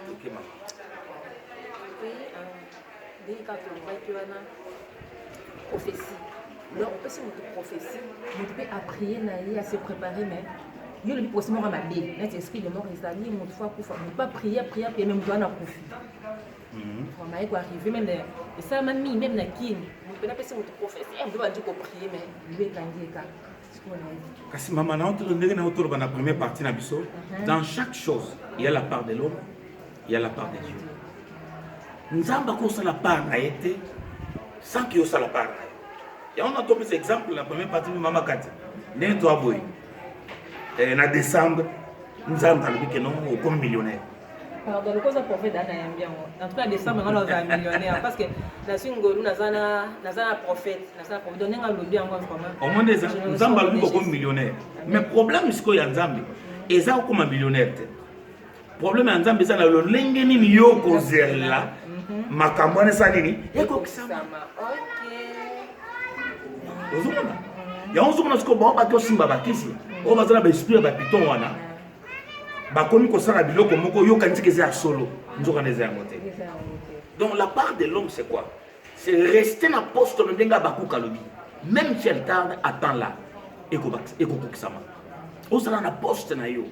Ok, maman. Oui, quand on va tu as prophétie. Donc, on peut se mettre prophétie, on peut prier, à se préparer, mais il y a le possible à ma vie. Net esprit de mort, les amis, mon foi, pour pas prier, même toi, on a profité. On va arriver, même et ça m'a mis, même la kin. On peut pas se mettre prophétie, on doit dire qu'on prie, mais il est tangué, Kasi maman, dans la première partie, dans chaque chose, il y a la part de l'homme, il y a la part de Dieu. Nous avons la part a été sans qu'il y ait la part. Et on a trouvé cet exemple, la première partie de Maman Kati. Nous avons en décembre, nous avons dit que nous sommes comme millionnaires. Pardon, le cause de prophète bien. En tout cas, décembre, on est millionnaire. Parce que dans une goulou, nous avons un prophète. Nous avons un lobby encore comment. Au moins, nous avons dit comme millionnaires. Mais le problème, c'est qu'il y a un Zambie. Et ça, comme un millionnaire. Le problème, c'est que c'est le lengeni yoko zela. Makamone sanini. Eko kisama. Ok. Ozumona. Ya ozumona siko ba bato simba bakisi. O bazala ba esprit ba piton wana. Ba komi ko sala biloko moko yo kanzike za solo. Nzoka neze ya moté. Donc la part de l'homme c'est quoi? C'est rester na poste no ndenga bakuka lobi. Même si elle tarde, attends là. Eko kisama. O sala na poste na yo.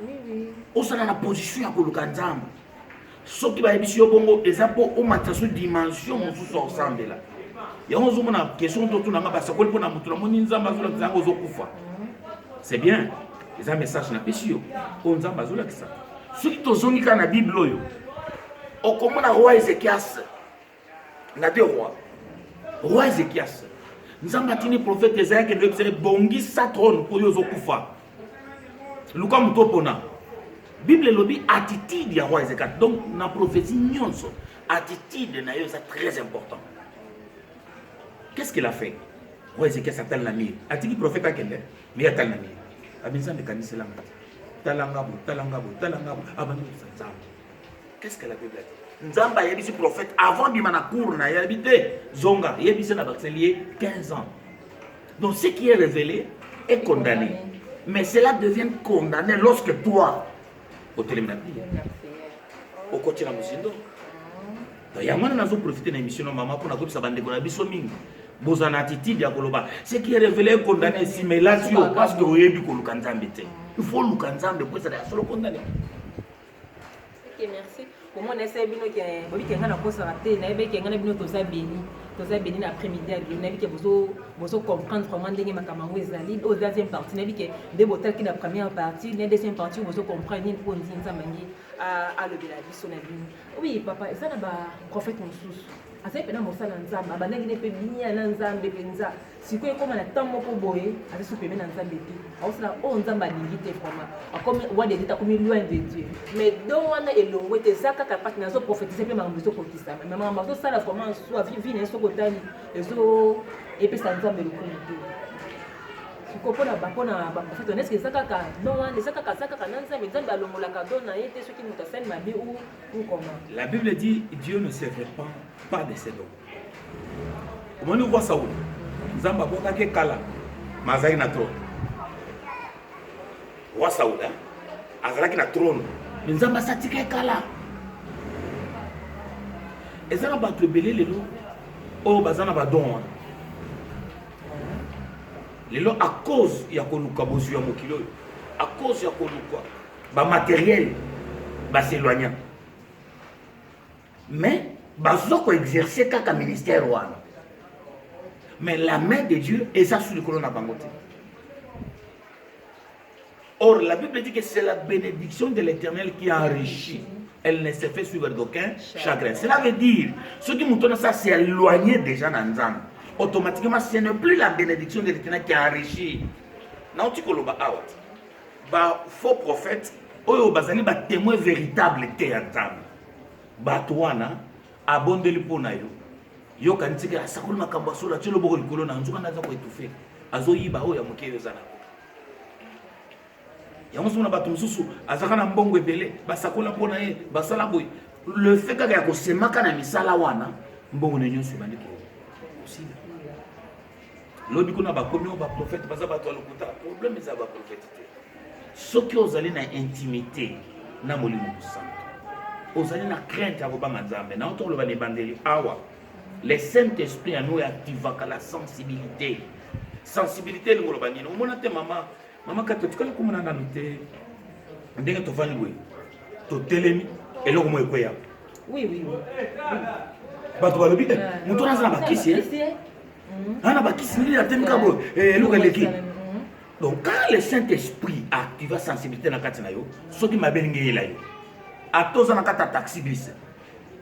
Oui. O sala na position ya koluka nzambe. Ce qui va être ici au Bongo, et ça pour au matin dimension, on se sort ensemble là. Il y a une question de tout le monde, parce que pour nous, c'est bien. Les un message n'a pas sûr. On nous a besoin de ça. Ce qui est zoni dans la Bible, on commence à roi Ézéchias. On a deux rois. Roi Ézéchias. Nous avons bâti le prophète Ésaïe qui devait être bongi sa trône pour les okufa. Luka Mutopona. Bible lobby attitude ya roi Ézéchias. Donc na prophétie nyonso attitude na yo c'est très important. Qu'est-ce qu'il a fait? Roi Ézéchias atal na mire. Atiki prophète akende mais atal na mire. Abinza de kanisa la talangabo. Abanu sanzam. Qu'est-ce que la Bible dit? Nzamba yebisi prophète avant bimana cour na yabité zonga yebisi na baxelier 15 ans. Donc ce qui est révélé est condamné. Mais cela devient condamné lorsque toi au télémina au côté la musindo yamana nazo profiter na émission na maman pour na kopisa bande ko na biso mingi bozana attitude ya koloba ce qui est révélé condamné si mais là tu parce que oyebi ko lukanzambe te il faut lukanzambe pour ça ya solo condamné. OK, merci. Pour moi nessa bino ki bobi kenga na kosa raté na ebe kenga na bino toza béni na après-midi à na bi ke bozo comprendre vraiment ndenge makamango ezali au deuxième partie na bi ke de botal ki na première partie na deuxième partie bozo comprendre ni pour nzinza mangi à le bela biso na bino. Oui papa ça na ba prophète mosusu azali pena mosala nzambe abanangi ne pe binia na nzambe penza sikoyo ekoma na ntango moko boye azali peme na nzambe te aosala oyo nzambe alingi te vraiment akomi wana ezita akomi loin de Dieu mais don wana elongo ete eza kaka pati nazoprofétise mpe makambo ezokokisama mais makambo azosala vraiment soi vi na ye soki otali epesa nzambe lokumu te sikoyo mpona baprofete wana eske eza kaka don wana eza kaka na nzambe alongolaka don na ye te soki moto asali mabe ou comment. La Bible dit Dieu ne se répand pas de ses dons. Comment nous voit Saoul? Nzamba botake kala mazali na trône. Roi Saoul azalaki na trône. Mais Nzamba satika kala. Ezana bato ebele lelo o bazana ba don wana. Lelo à cause ya koluka bozu ya mokilo à cause ya koluka ba matériel ba s'éloigner. Mais bazoko exercer kaka ministère wana. Mais la main de Dieu est ça sur le colonne à bangote. Or la Bible dit que c'est la bénédiction de l'Éternel qui enrichit. Elle ne se fait suivre d'aucun chagrin. Cela veut dire ceux qui montent ça s'est éloigné déjà dans Nzambe. Automatiquement ce n'est plus la bénédiction de l'Éternel qui enrichit. Non tu koloba awat. Ba faux prophète oyo bazali ba témoin véritable te Nzambe. Ba toana abondeli pona yo. Yo kantika asakulu makambo sola tshelo boko likolo na nzuka naza ko etufe. Azo yiba oyo ya mokeyo zana. Ya mosuna bato mususu azaka na mbongo ebele basakola pona ye basala boy. Le fait kaka ya kosemaka na misala wana mbongo na nyonso bandiko. Aussi. Lobi kuna ba komi ba prophète baza bato lokuta problème eza ba prophète te. Soki ozali na intimité na molimo mosantu ozali na crainte ya kobanga nzambe na otoloba na ebandeli awa le saint esprit ya nous activaka la sensibilité elingi oloba nini omona te mama kati otikali komona nanu te ndenge tovandi boye totelemi eloko mo ekweya bato balobi moto wana aza na bakisi ana bakisi ndenge atemika boye eloko eleki. Donc quand le Saint-Esprit active la sensibilité dans la yo, ce qui m'a bien dit à tous en kata taxi bis.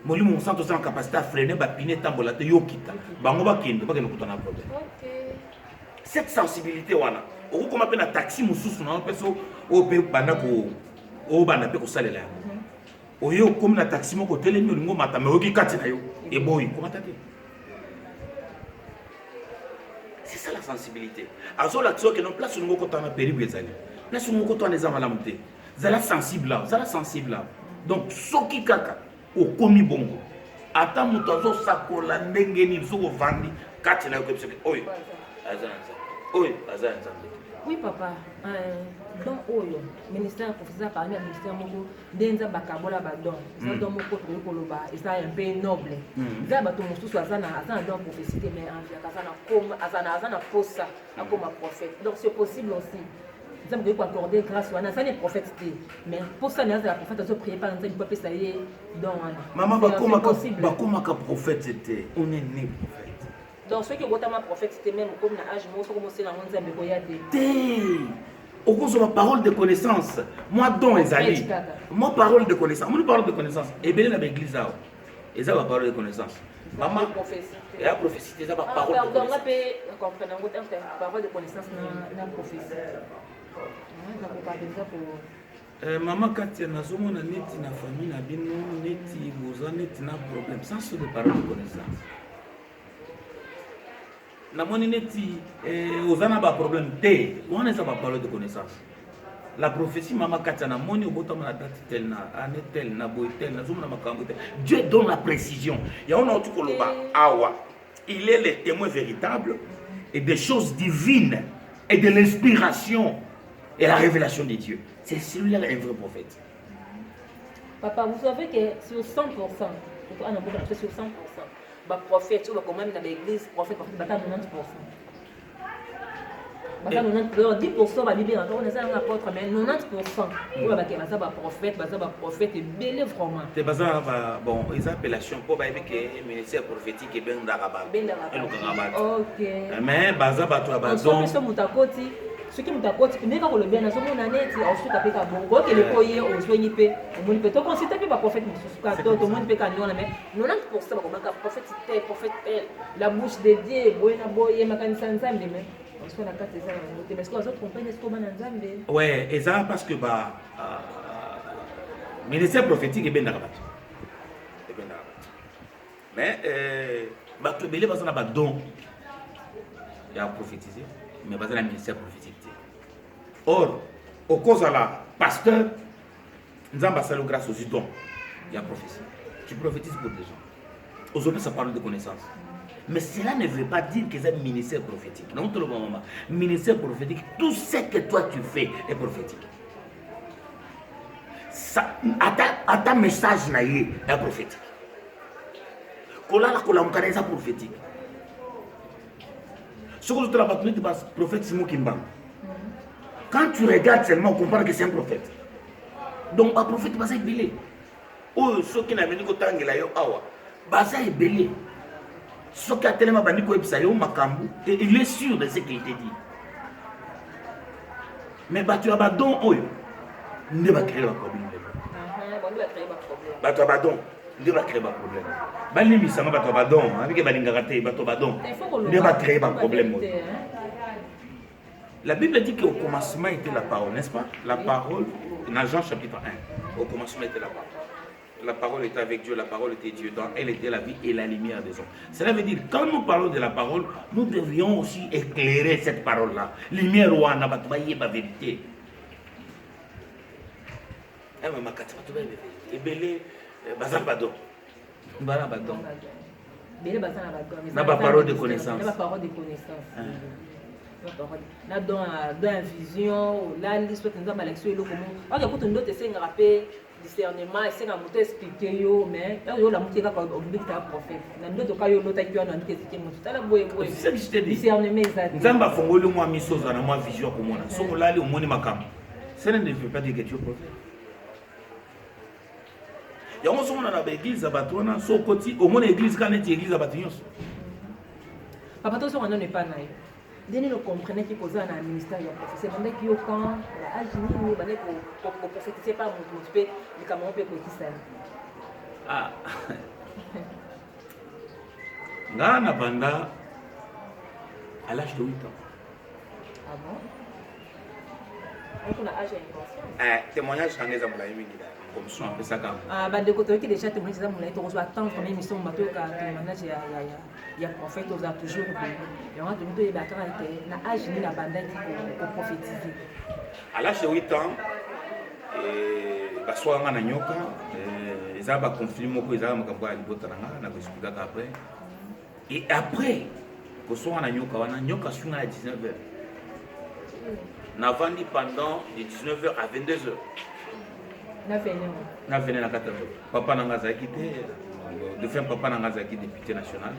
Moli mon sang tous en capacité à freiner ba piner tambola te yo kita. Bango ba kendo ba kendo kutana problème. Cette sensibilité wana, o ko mapena taxi mususu na peso o pe bana ko o bana pe ko salela. O yo comme na taxi moko telemi ngo mata me o ki kati na yo e boy ko mata te. C'est ça la sensibilité. Alors l'action que nous place sur nous quand on a périple les années. Place sur nous quand on est en malamité. Zala sensible là, zala sensible là. Donc soki kaka au komi bongo. Ata mutazo sakola ndenge ni zo vandi kati na ko pseke. Oy. Azanza. Oy, azanza. Oui papa. Donc oyo ministère professeur parmi le ministère moko denza bakabola ba don. Ça don moko to koloba, ça un peu noble. Ça ba to mususu azana don prophétie mais en via azana comme azana posa comme prophète. Donc c'est possible aussi. Nous avons accorder grâce à ça les prophètes mais pour ça la prophète se prier par exemple peut ça y donc maman ba comme prophète c'était on est né prophète. Donc ceux qui ont un prophète c'était même comme na âge moi commencer la monza me koyate. Au cours de ma parole de connaissance, moi don les amis, moi parole de connaissance, moi parole de connaissance, et bien dans l'église là, et ça ma parole de connaissance. Maman, et la prophétie, c'est ça ma parole de connaissance. Parole de connaissance na prophétie. Maman quand tu as zoomé na neti na famille na bino neti boza neti na problème, sans ce de parole de connaissance. La monnaie aux ana ba problème té on est ça ba parole de connaissance la prophétie mama katana moni obotama na date tel na année tel na boitel na zoom na makambo tel Dieu donne la précision ya on a tout koloba awa il est le témoin véritable et des choses divines et de l'inspiration et la révélation de Dieu. C'est celui-là un vrai prophète. Papa, vous savez que sur 100%, sur 100%, prophète ou même dans l'église prophète parce que 90%. 10% va Bible encore on est un apôtre mais 90% pour ba prophète et belé vraiment. C'est bazar bon les appellations pour ba que ministère prophétique et ben d'arabe. OK. Mais bazar ba to ba donc ce qui mutakoti mais quand le bien na somo na net ensuite apeka bongo que le koye o soigner pe on peut to consulter pas prophète musuka to monde pe kan yona mais 90% ba ko prophète la bouche de Dieu boyena boye makanisa nzambe mais on soit la carte ça parce que les autres comprennent ce qu'on a nzambe. Ouais, et ça parce que ministère prophétique est bien d'arabe. Mais ba to belé bazana ba don ya prophétiser mais bazana ministère prophétique. Or, au cause de la pasteur, nous avons passé grâce aux dons. Il y a prophétie. Tu prophétises pour des gens. Aujourd'hui, ça parle de connaissance. Mais cela ne veut pas dire que c'est un ministère prophétique. Non, tout le moment. Ministère prophétique, tout ce que toi tu fais est prophétique. À ta message est prophétique. C'est prophétique. Ce que tu as dit, c'est prophète Simon Kimba. Quand tu regardes seulement, on comprend que c'est un prophète. Donc, un prophète, c'est un belé. Oh, ceux qui n'ont pas dit que c'est un belé. Ceux qui ont tellement dit que c'est un il est sûr de ce qu'il te dit. Mais tu as un don, il ne va créer un problème. Tu as un don, il va créer un problème. Balimi sanga bato badon avec balingaraté bato badon ne va créer un problème. La Bible dit qu'au commencement était la parole, n'est-ce pas? La parole, dans Jean chapitre 1, au commencement était la parole. La parole était avec Dieu, la parole était Dieu, dans elle était la vie et la lumière des hommes. Cela veut dire, quand nous parlons de la parole, nous devrions aussi éclairer cette parole-là. Lumière ou en abat, la vérité. La parole de connaissance. La parole de connaissance. Dans la vision, là, l'histoire de nous a mal expliqué. Alors, quand on doit essayer de rappeler, discernement esenga moto expliquer yo mais yo la moto kaka olingi ta prophète na ndoto ka yo lota kiwa na ndike expliquer moto tala boye boye c'est ça que je t'ai dit discernement ezali nzamba afongoli moi miso na moi vision komona so molali omoni makambo ça ne veut pas dire que tu es prophète yango songona na baeglise ya bato wana so okoti omona église ka neti église ya bato nyonso papa to songa nano epa na yo ndeni no comprenait ki koza na ministère ya professeur bandaki yo quand la âge nini bane ko prophétiser par moto mpe likambo mpe koekisana ah nga na banda à l'âge de 8 ans ah bon on a âge ya inconscience témoignage nanga eza molai mingi comme ça apesaka bandeko toyoki déjà témoignage eza molai tokozwa attendre quand même émission batoyoka témoignage ya prophète oza toujours yango tomi toyeba kaka te na âge nini abandaki koprophétise à l'âge de 8 ans baswaka na nyoka eza baconflit moko ezaka makambo ya libota na nga na koexplikaka après et après koswaka na nyoka wana nyoka sunga na 19h navandi pendant de 19h à 22h na vene na 14h papa nanga azalaki te de fin papa nanga azalaki député national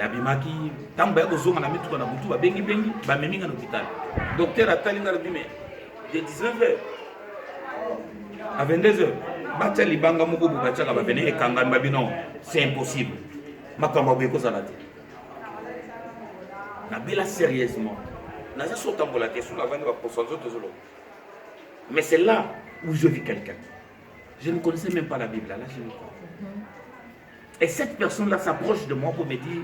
abimaki ntango baya kozonga na mituka na butu babengi bamemi nga na hôpital docteur atali nga lobi mais de 19h à 22h batia libanga moko bo batiaka bavene ekangami babi non c'est impossible makambo aboye kozala te nabela sérieusement naza so tambola te so navandi baposo nzoto ezoloba mais c'est là où je vis quelqu'un je ne connaissais même pas la Bible là je ne crois. Et cette personne-là s'approche de moi pour me dire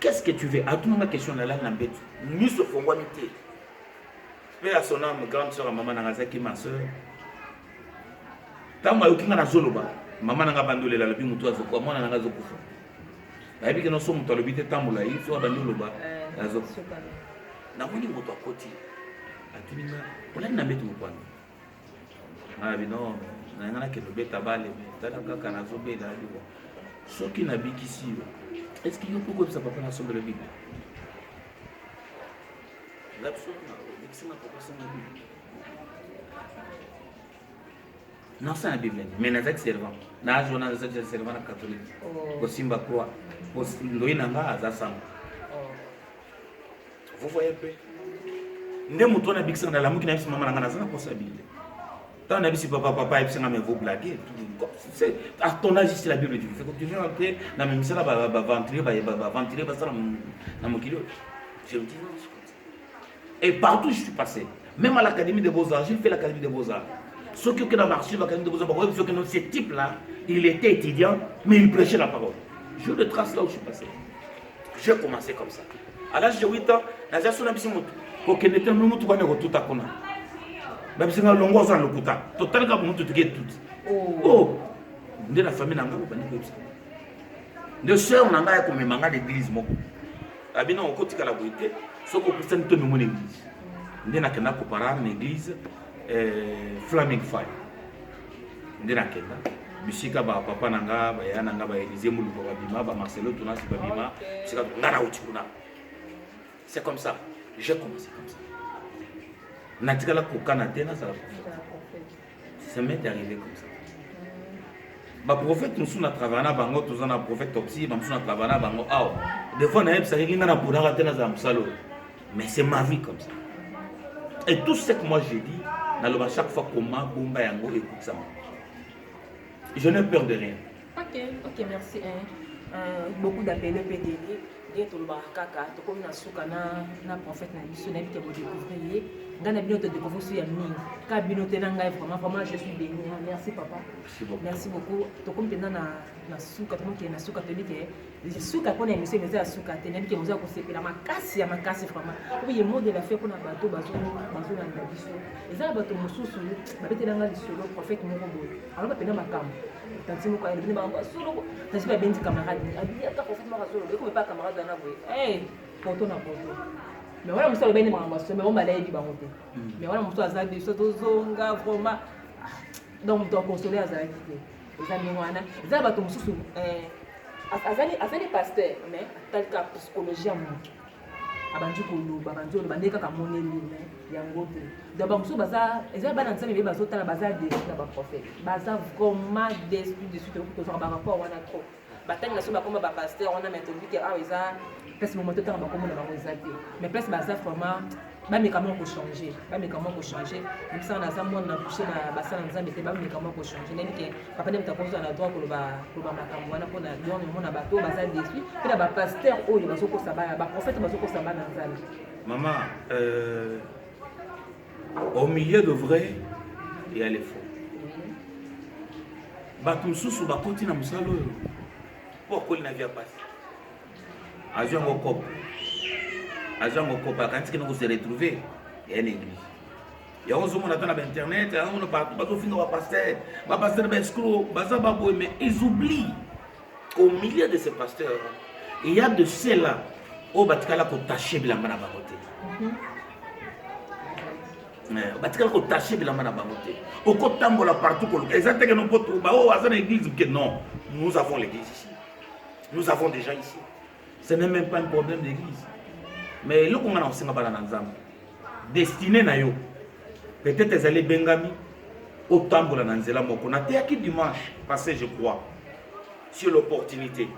qu'est-ce que tu veux? À tout moment, question là, nous se font wanité. Mais à son âme, grande soeur, maman Narazaki, ma soeur. Tant que tu as zoloba, maman n'a pas bandolé la vie, mutu azoko, moi n'a pas zokufa. La vie que nous sommes dans le but de tambola, il faut bandoloba, azoko. Na moni mutu akoti. Atumina, on a une amètre au point. Ah non, on a que le bête à balle, mais t'as un cas à zobé là. Ce qui n'a pas ici, est-ce qu'il y a beaucoup de ça pour la somme de la Bible? Non, c'est la Bible. Mais nous sommes servants. Nous sommes servants catholiques. Au Simba Croix. Au Loïnanga, à Zassam. Vous voyez un peu? Nous sommes en train de la mouille qui n'a pas de responsabilité. Tant on a vu papa et puis on a vous blaguer. À ton âge, c'est la Bible dit. C'est comme tu viens après, dans même ça va ventiler, va ça dans mon kilo. Je me dis non. Et partout je suis passé, même à l'académie des beaux-arts, j'ai fait l'académie des beaux-arts. Ceux qui ont marché à l'académie des beaux-arts, ceux qui ont ce type-là, il était étudiant, mais il prêchait la parole. Je le trace là où je suis passé. J'ai commencé comme ça. À l'âge de 8 ans, la gestion n'a pas de pour que n'était même tout le monde tout à kona. Même si on a longueur sans le couta, total comme nous tout est tout. Oh, de la famille n'a pas de ça. De sœur n'a pas comme manga d'église moko. Abina on côté la beauté, ce qu'on peut sentir dans mon église. Ndé na kenda ko para na église Flaming Fire. Ndé na kenda bisika ba papa nanga ba ya nanga ba Élysée Muluko ba bima ba Marcelo Tunasi ba bima bisika ngana utikuna. C'est comme ça. J'ai commencé comme ça. Natikala ko Canada ça. Ça m'est arrivé comme ça. Ba prophète nous sommes à travailler na bango tous na prophète Topsi ba nous sommes à travailler na bango ah des fois na ça qui na pour rater na zamsalo mais c'est ma vie comme ça et tout ce que moi j'ai dit na le chaque fois comment bomba yango écoute ça je n'ai peur de rien. Ok merci beaucoup d'appels PDG et tout le baraka to comme na suka na prophète na biso na bi ke bo découvrir ngana bino te découvrir sur yamini ka bino te nanga vraiment je suis béni. Merci papa. Merci beaucoup to comme tena na suka to ke na suka to bike je suka pour na émission mais à suka te na bike moza ko sepela makasi vraiment oui le mot de la fait pour na bato bazo na biso eza bato mosusu ba betelanga lisolo prophète moko boye alors ba pena makambo tanti moko ya bino ba solo tanti ba bendi camarade abi ata prophète moko solo ko pas camarade na boye poto na poto. Mais voilà, je suis bien mais on m'a dit mais voilà, je suis allé zonga vraiment. Donc, je suis consolé à Zaki. Les amis, ils ont battu pasteur, mais tel cas psychologie à moi. abandi koloba bandi oloba nde kaka moneli yango te donc bamosusu baza eza bana nzambe mpe bazotala baza déçu na baprophète baza vraiment déçu tozwaka barapport wana trop batangi na so bakoma bapaster wana mais tobi ke awa eza place momo totanga bakoma na bango eza te mais place baza vraiment bamekama kochanger misala naza mwana na touche na basala nzambe te bamekama kochanger nayebi ke papa nde moto akozwa na droit koloba makambo wana mpona donc omona bato oyo baza déçu mpe na bapaster oyo bazokosa bana baprophète bazokosa bana nzambe. Maman, au milieu de vrai, il y a les faux. Bato mosusu bakoti na mosala oyo po akoli na vie apasi azwi yango kopo akandiki na kose retrouver ya une église yango ozomona ata na bainternet yango bato bazofinga bapaster baescro baza baboye mais ils oublient qu'au milieu de ces pasteurs il y a de ceux-là oyo batikala kotache bilamba na bango te batikala kotache bilamba na bango te okotambola partout koluka eza teke no poto baoyo aza na église ke non nous avons l'église ici nous avons des gens ici ce n'est même pas un problème d'église mais eloko nga na kosenga bana na nzambe destiné na yo peut-être ezali bengami otambola na nzela moko nateyaki dimanche passé je crois sur l'opportunité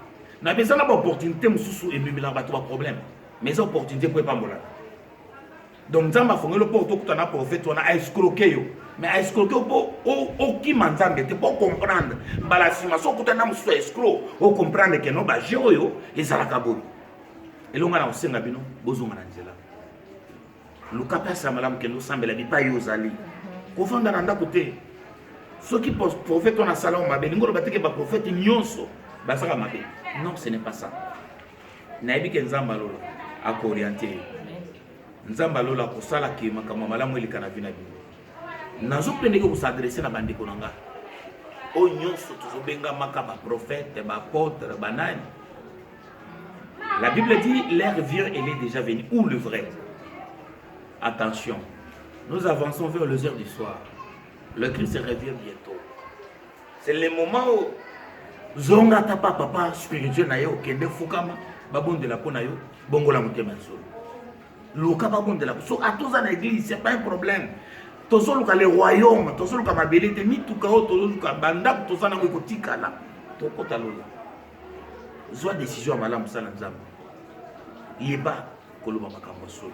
na besoin na baopportunité mosusu ememelaka bato baproblème mais eza opportunité po epambola donc nzambe afongeli mpo otokuta na prophète wana aescroke yo mais aescroke mpo okima nzambe te mpo comprendre mbala nsima so okuta na mosusu aescro ocomprendre ke no baje oyo ezalaka boye elonga na kosenga bino bozonga na nzela luka mpe asala malamu kende osambela bipai yo ozali kofanda na ndako te soki prophète wana asala o mabe lingo oloba teke baprophète nyonso basaka mabe non ce n'est pas ça nayebi ke nzambe alola akooriente yo nzambe alola kosala ke makambo malamu eleka na vi na bino nazopendeke kosadresse na bandeko na nga oyo nyonso tozobengamaka baprophète baapôtre banani. La Bible dit l'heure vient, elle est déjà venue. Où le vrai? Attention, nous avançons vers les heures du soir. Le Christ revient bientôt. C'est le moment où zonga tapa papa spirituel na yo kende fukama babonde la pona yo bongo la mutema solo. Luka babonde la so atoza na église c'est pas un problème. Tozo luka le royaume, tozo luka mabelete ni tukao tozo luka banda toza na ko tikala. Tokota lola. Zwa décision malamu sana nzambe yeba koloba makambo solo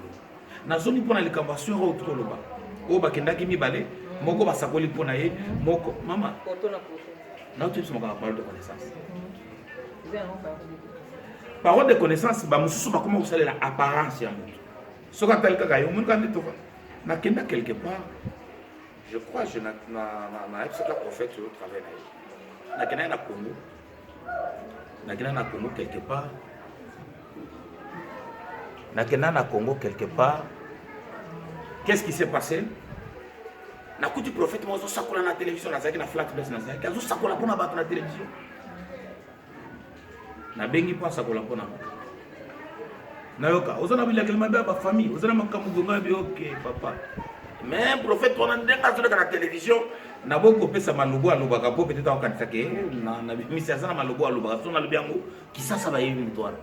nazoni mpona likambo asura oyo tokoloba oyo bakendaki mibale moko basakoli mpona ye moko mama nauti biso makambo parole de connaissance parole de connaissance bamosusu bakoma kosalela apparence ya moto soki atali kaka yo omoni kaka nde toka nakenda quelque part je crois nayebisaka prophète oyo travail na ye nakendaki na Congo quelque part. Na Congo quelque part. Qu'est-ce qui s'est passé? Na coup du prophète moi sakola na télévision na zaki na flat base na zaki azo sakola pona bato na télévision. Na bengi po sakola pona. Na yoka ozana bila kelma ba famille ozana makamu gonga bi OK papa. Mais prophète on a ndenga zo na télévision na boko pesa malubo alobaka po peut-être akanisa ke na misi azana malubo alobaka so na lobiango kisasa ba yebi mtwara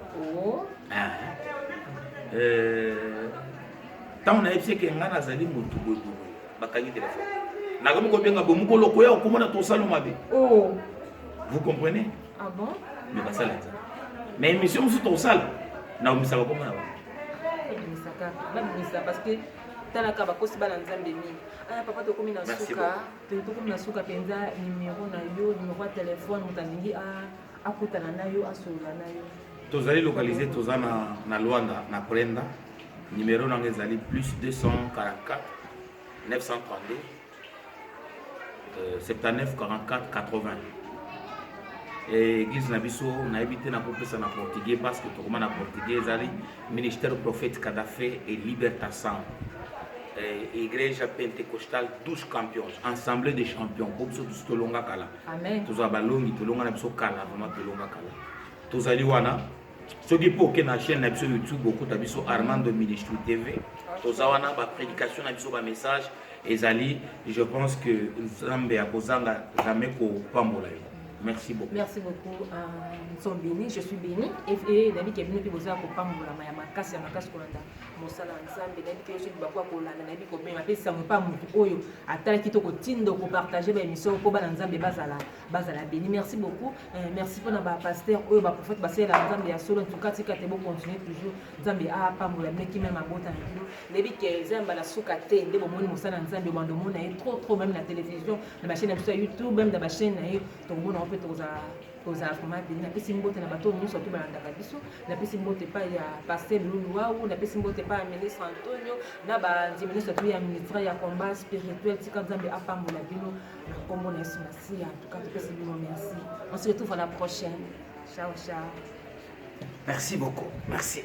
tant na epse ke ngana zali mutu bodu bakangi téléphone na comme ko benga bomu ko loko ya okomona to saloma be vous comprenez ah bon mais ba sala mais émission musu to sala na omisa ko mona ba misaka ba misa parce que talaka bakosi bana nzambe mingi aya papa tokomi na suka penza numéro na yo numéro ya téléphone motalingi akutana na yo asolola na yo tozali localisé toza na Luanda na Prenda numéro nango ezali plus 244 932 79 44 80 église na biso nayebi te na kopesa na portugais parce que tokoma na portugais ezali ministère prophète Kadafé et Libertação Igreja Pentecostal 12 campions, assemblée de champions. Pour ceux qui tolonga kala. Amen. Tous abalongi tolonga na biso kala, vraiment tolonga kala. Tous ali wana. Ceux qui pour que na chaîne na biso YouTube beaucoup ta biso Armando Ministry TV. Tous wana ba prédication na biso ba message ezali, je pense que Nzambe akozanga jamais ko pambola yo. Merci beaucoup. Merci beaucoup. Nous sommes bénis, je suis béni. Et David qui est venu pour vous pour pas mourir ma makasi ya makasi kolanda mosala nzambe David qui aussi bakwa kolanda David ko benga pesa mo pas mutu oyo atala kitoko tindo ko partager ba émission ko bana nzambe bazala béni. Merci beaucoup. Merci pour na ba pasteur oyo ba prophète ba sela nzambe ya solo en tout cas tika te bo continuer toujours nzambe a pas mourir mais qui même mabota na bino David qui nzambe la sukate nde bo moni mosala nzambe bando mona trop même na télévision na chaîne ya YouTube même na chaîne na ye to mona en fait aux affaires béni na pesi mbote na bato nyonso to balandaka biso na pesi mbote pa ya pasteur Lulu Wawu na pesi mbote pa ya ministre Antonio na ba ministre to ya ministre ya combat spirituel tika nzambe apambola bino na kombo na Yesu Masiya en tout cas to pesi bino merci on se retrouve à la prochaine ciao. Merci beaucoup. Merci.